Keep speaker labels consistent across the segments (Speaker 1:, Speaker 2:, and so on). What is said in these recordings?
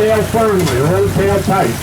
Speaker 1: tail firmly, hold the tail tight.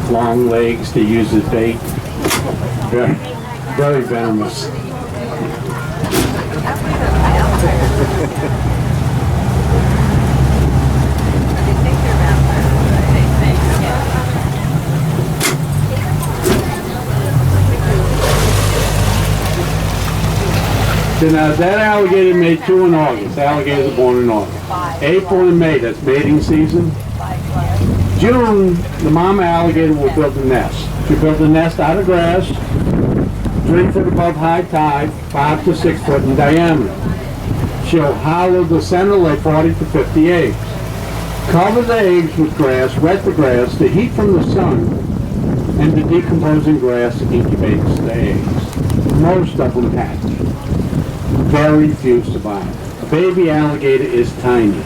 Speaker 1: Long legs to use as bait. Very, very venomous. So now that alligator made 2 in August. Alligators are born in August. April and May, that's mating season. June, the mama alligator will build a nest. She'll build a nest out of grass, 3 foot above high tide, 5 to 6 foot in diameter. She'll hollow the center, lay 40 to 50 eggs. Cover the eggs with grass, wet the grass, the heat from the sun, and the decomposing grass incubates the eggs. Most of them hatch. Very few survive. A baby alligator is tiny.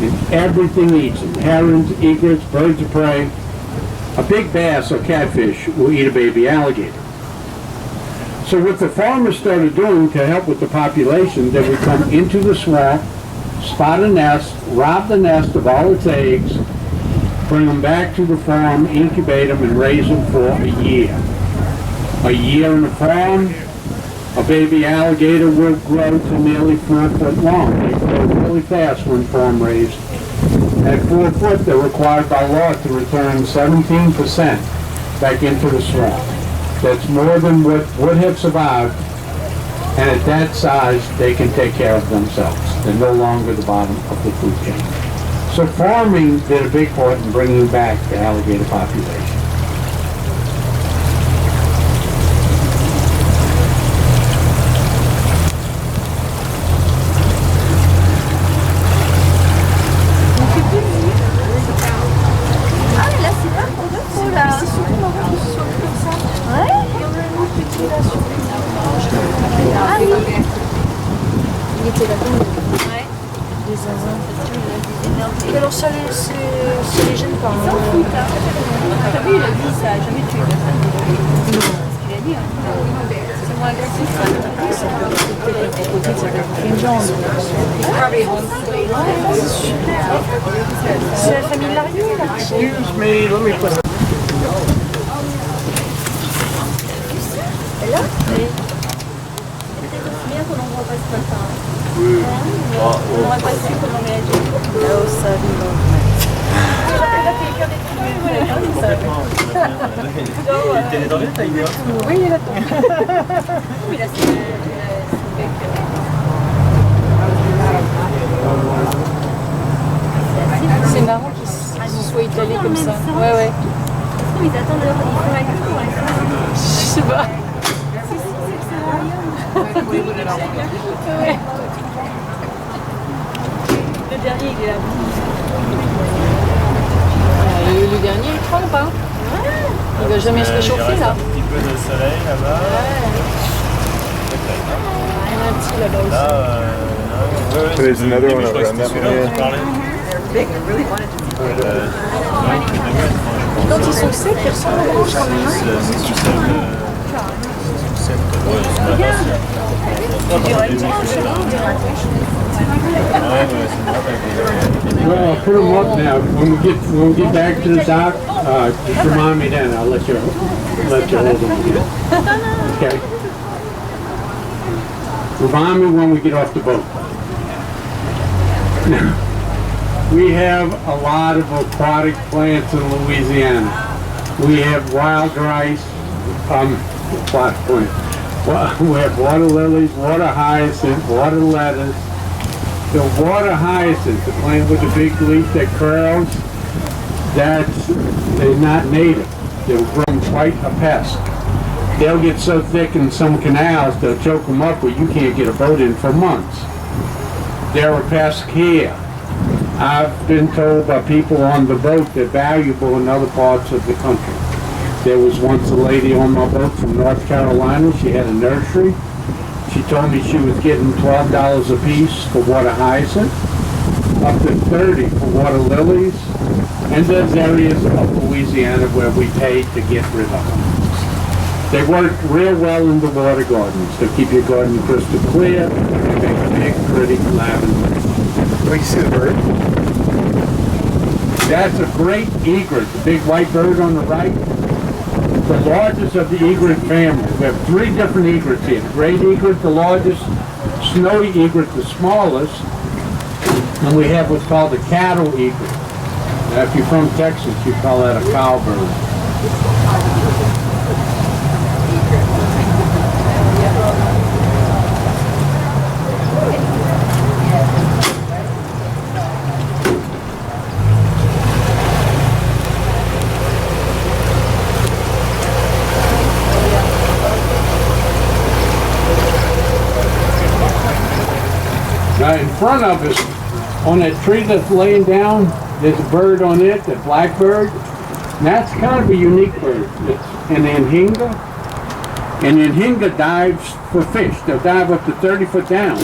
Speaker 1: And everything eats them. Herons, egrets, birds of prey. A big bass or catfish will eat a baby alligator. So what the farmers started doing to help with the population, they would come into the swamp, spot a nest, rob the nest of all its eggs, bring them back to the farm, incubate them, and raise them for a year. A year in the farm, a baby alligator will grow to nearly 4 foot long. They grow really fast when farm raised. At 4 foot, they're required by law to return 17% back into the swamp. That's more than what would have survived, and at that size, they can take care of themselves. They're no longer the bottom of the food chain. So farming did a big part in bringing back the alligator population.
Speaker 2: Alors ça les gêne pas. T'as vu, il a dit ça, jamais tué personne. Non. Ce qu'il a dit, c'est moins agressif. C'est la famille Larieux là.
Speaker 1: Excuse me, let me put it.
Speaker 2: Et là, c'est peut-être aussi bien qu'on n'en voit pas ce matin.
Speaker 3: Oui.
Speaker 2: On n'aurait pas su comment réagir. Oh, ça,
Speaker 3: Il était dans ta gueule.
Speaker 2: Oui, il est là. Oui, là, c'est c'est marrant qu'ils se soient étalés comme ça. Ouais, ouais. Ils attendent, ils font la queue pour aller. Je sais pas. Ouais. Le dernier, il est là. Le dernier, il trempe, hein. Il va jamais se réchauffer, là.
Speaker 3: Un petit peu de soleil, là-bas.
Speaker 2: Il y en a un petit, là-bas aussi.
Speaker 4: There's another one over on that one.
Speaker 2: Quand ils sont secs, ils ressemblent aux branches quand même.
Speaker 1: Well, I'll put them up now. When we get back to the dock, just remind me then. I'll let you hold them again. Okay. Remind me when we get off the boat. Now, we have a lot of aquatic plants in Louisiana. We have wild rice, plot point. We have water lilies, water hyacinth, water lettuce. The water hyacinth, the plant with the big leaf that curls, they're not native. They'll grow quite a pest. They'll get so thick in some canals, they'll choke them up where you can't get a boat in for months. They're a pest here. I've been told by people on the boat they're valuable in other parts of the country. There was once a lady on my boat from North Carolina. She had a nursery. She told me she was getting $12 a piece for water hyacinth, up to $30 for water lilies, and there's areas of Louisiana where we pay to get rid of them. They work real well in the water gardens. They'll keep your garden crystal clear. They make big, pretty lavender.
Speaker 4: Let me see the bird.
Speaker 1: That's a great egret, the big white bird on the right. The largest of the egret family. We have 3 different egrets here. The great egret, the largest, snowy egret, the smallest, and we have what's called the cattle egret. Now, if you're from Texas, you call that a cowbird. Now in front of us, on that tree that's laying down, there's a bird on it, the blackbird. And that's kind of a unique bird. It's an anhinga. And anhinga dives for fish. They'll dive up to 30 foot down.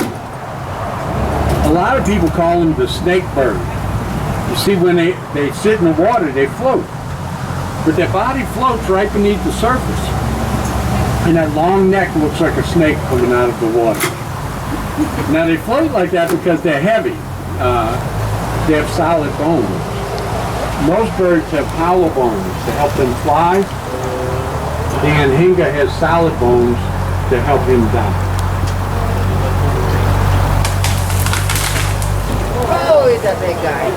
Speaker 1: A lot of people call them the snake bird. You see, when they sit in the water, they float. But their body floats right beneath the surface. And that long neck looks like a snake coming out of the water. Now they float like that because they're heavy. They have solid bones. Most birds have hollow bones to help them fly. The anhinga has solid bones to help him die.
Speaker 5: Oh, he's a big guy.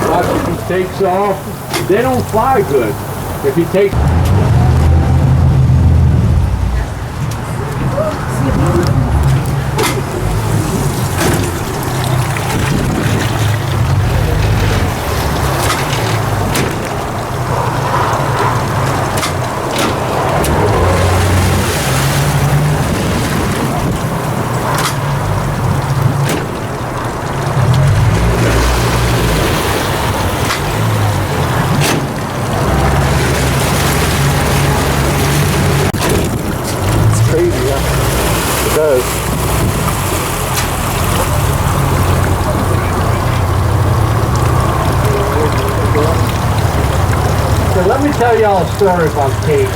Speaker 1: Watch if he takes off. They don't fly good. If he takes... Let me tell y'all a story about Cajun.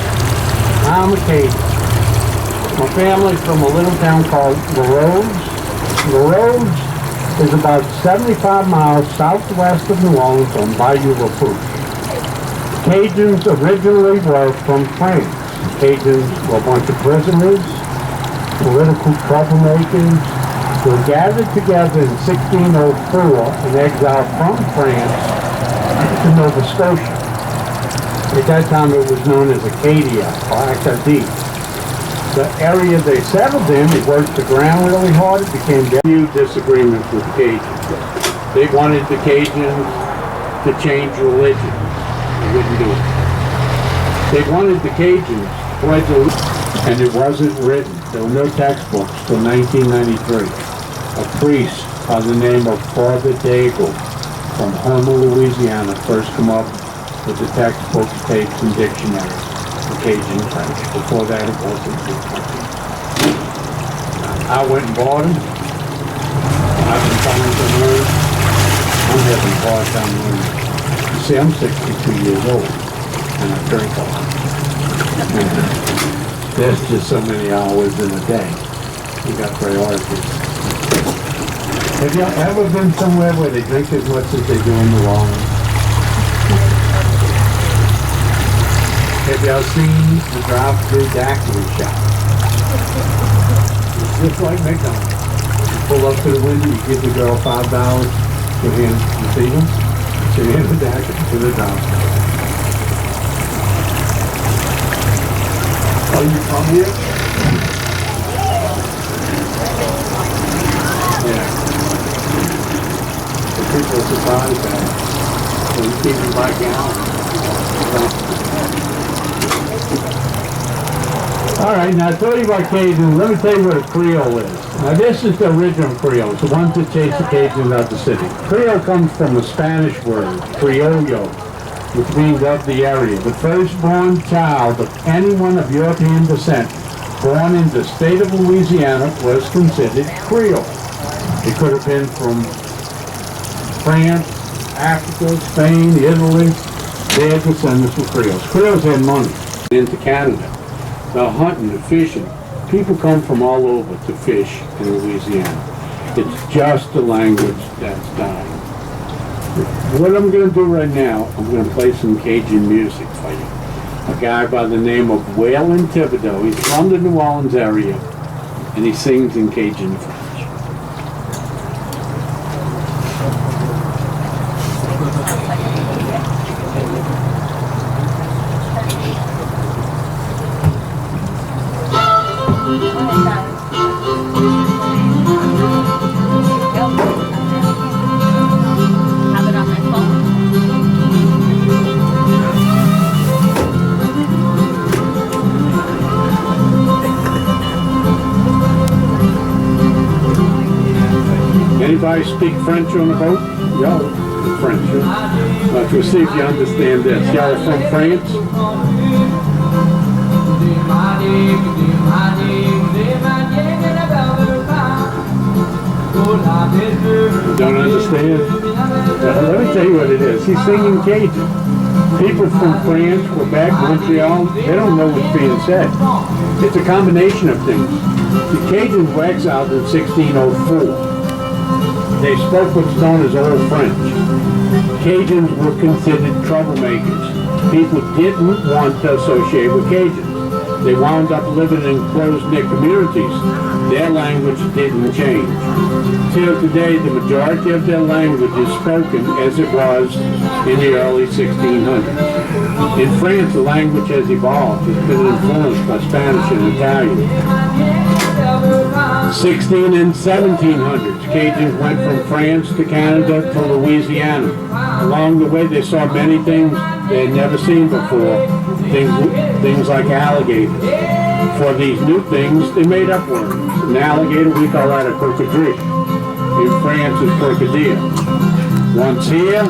Speaker 1: I'm a Cajun. My family's from a little town called LaRose. LaRose is about 75 miles southwest of New Orleans on Bayou Lafourche. Cajuns originally were from France. Cajuns were a bunch of prisoners, political troublemakers, who were gathered together in 1604 and exiled from France to Nova Scotia. At that time it was known as Acadia, or Acadie. The area they settled in, they worked the ground really hard, it became huge disagreements with the Cajuns. They wanted the Cajuns to change religion. They wouldn't do it. They wanted the Cajuns to pledge allegiance, and it wasn't written. There were no textbooks till 1993. A priest by the name of Father Daigle from Homer, Louisiana, first come up with the textbooks, tapes, and dictionaries for Cajun French. Before that, it wasn't. I went and bought them. I've been trying to learn. I'm having a hard time learning. You see, I'm 62 years old, and I drink a lot. There's just so many hours in a day. You got priorities. Have you ever been somewhere where they drink as much as they do in New Orleans? Have y'all seen the drive-through daiquiri shop? It's just like McDonald's. You pull up to the window, you give the girl $5 to hand the season, so you hand the daiquiri to the drive-through. Oh, you from here? Yeah. The people are surprised at it. by gallon. All right, now I told you about Cajun. Let me tell you what a Creole is. Now this is the original Creole. It's the ones that chase the Cajuns out the city. Creole comes from a Spanish word, criollo, which means of the area. The firstborn child of anyone of European descent born in the state of Louisiana was considered Creole. It could have been from France, Africa, Spain, Italy. Their descendants were Creoles. Creoles had money. Into Canada. The hunting, the fishing. People come from all over to fish in Louisiana. It's just the language that's dying. What I'm going to do right now, I'm going to play some Cajun music for you. A guy by the name of Waylon Thibodeau. He's from the New Orleans area, and he sings in Cajun French. Anybody speak French on the boat? Y'all French, huh? Let's see if you understand this. Y'all are from France? You don't understand? Let me tell you what it is. He's singing Cajun. People from France, Quebec, Montreal, they don't know what's being said. It's a combination of things. The Cajuns were exiled in 1604. They spoke what's known as Old French. Cajuns were considered troublemakers. People didn't want to associate with Cajuns. They wound up living in close-knit communities. Their language didn't change. Till today, the majority of their language is spoken as it was in the early 1600s. In France, the language has evolved. It's been influenced by Spanish and Italian. 16 and 1700s, Cajuns went from France to Canada to Louisiana. Along the way, they saw many things they had never seen before, things like alligators. For these new things, they made up words. An alligator, we call that a crocodile. In France, it's crocodile. Once here,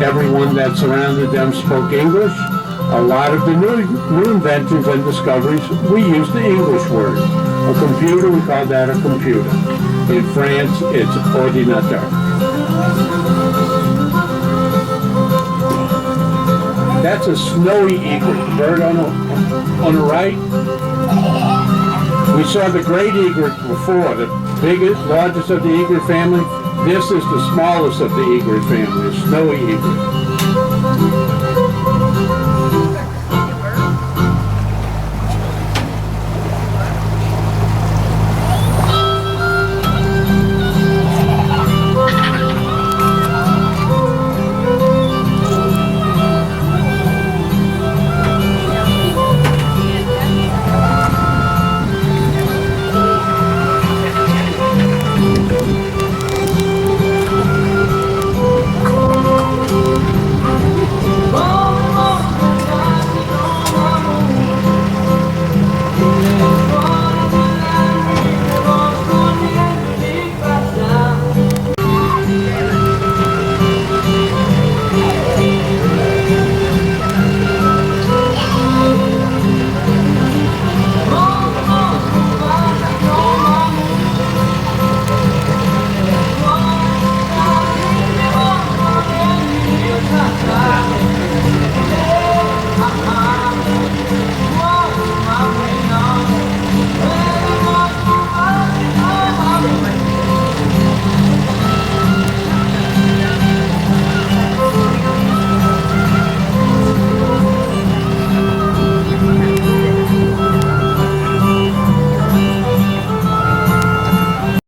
Speaker 1: everyone that surrounded them spoke English. A lot of the new inventions and discoveries, we use the English word. A computer, we call that a computer. In France, it's ordinateur. That's a snowy egret, bird on the right. We saw the great egret before, the largest of the egret family. This is the smallest of the egret family, a snowy egret.